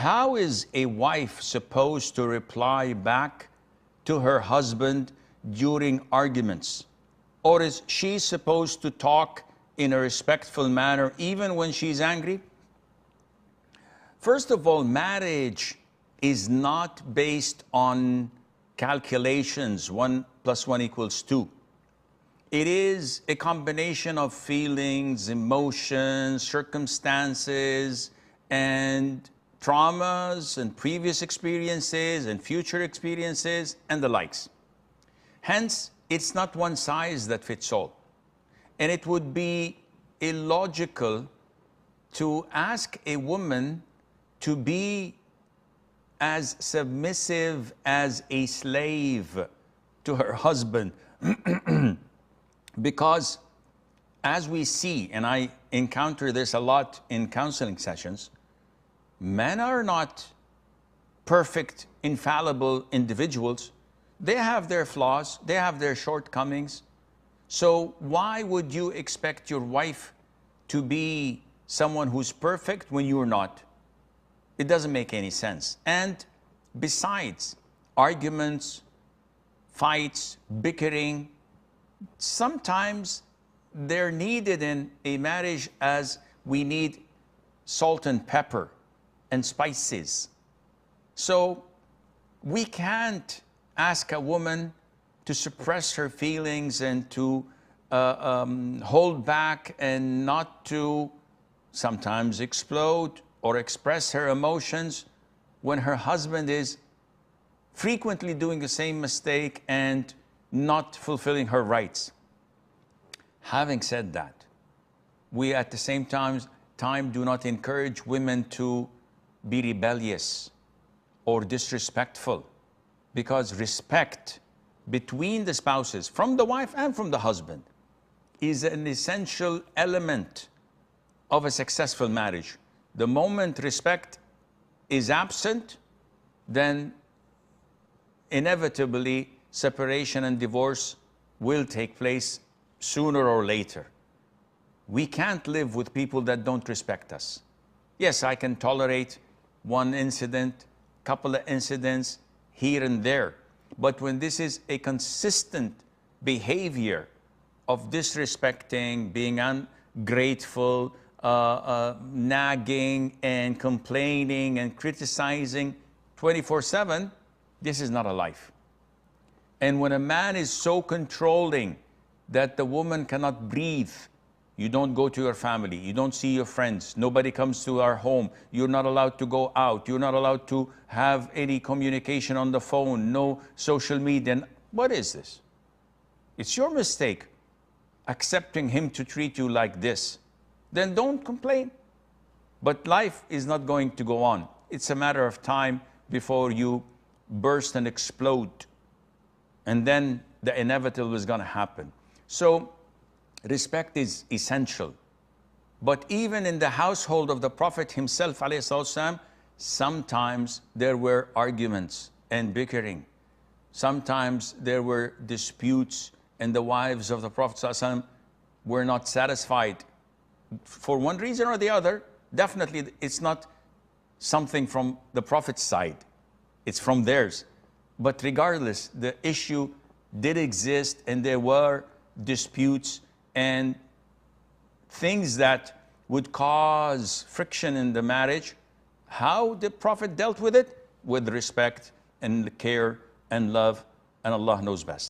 How is a wife supposed to reply back to her husband during arguments? Or is she supposed to talk in a respectful manner even when she's angry? First of all, marriage is not based on calculations, 1 + 1 = 2. It is a combination of feelings, emotions, circumstances, and traumas, and previous experiences, and future experiences, and the likes. Hence, it's not one size that fits all. And it would be illogical to ask a woman to be as submissive as a slave to her husband. Because as we see, and I encounter this a lot in counseling sessions, men are not perfect, infallible individuals. They have their flaws, they have their shortcomings. So why would you expect your wife to be someone who's perfect when you're not? It doesn't make any sense. And besides, arguments, fights, bickering, sometimes they're needed in a marriage as we need salt and pepper and spices. So we can't ask a woman to suppress her feelings and to hold back and not to sometimes explode or express her emotions when her husband is frequently doing the same mistake and not fulfilling her rights. Having said that, we at the same time do not encourage women to be rebellious or disrespectful, because respect between the spouses, from the wife and from the husband, is an essential element of a successful marriage. The moment respect is absent, then inevitably separation and divorce will take place sooner or later. We can't live with people that don't respect us. Yes, I can tolerate one incident, couple of incidents here and there, but when this is a consistent behavior of disrespecting, being ungrateful, nagging and complaining and criticizing 24/7, this is not a life. And when a man is so controlling that the woman cannot breathe, you don't go to your family, you don't see your friends, nobody comes to our home, you're not allowed to go out, you're not allowed to have any communication on the phone, no social media. What is this? It's your mistake accepting him to treat you like this. Then don't complain. But life is not going to go on. It's a matter of time before you burst and explode. And then the inevitable is going to happen. So respect is essential. But even in the household of the Prophet himself, ﷺ, sometimes there were arguments and bickering. Sometimes there were disputes, and the wives of the Prophet ﷺ were not satisfied for one reason or the other. Definitely it's not something from the Prophet's side, it's from theirs. But regardless, the issue did exist, and there were disputes and things that would cause friction in the marriage. How the Prophet dealt with it? With respect and care and love, and Allah knows best.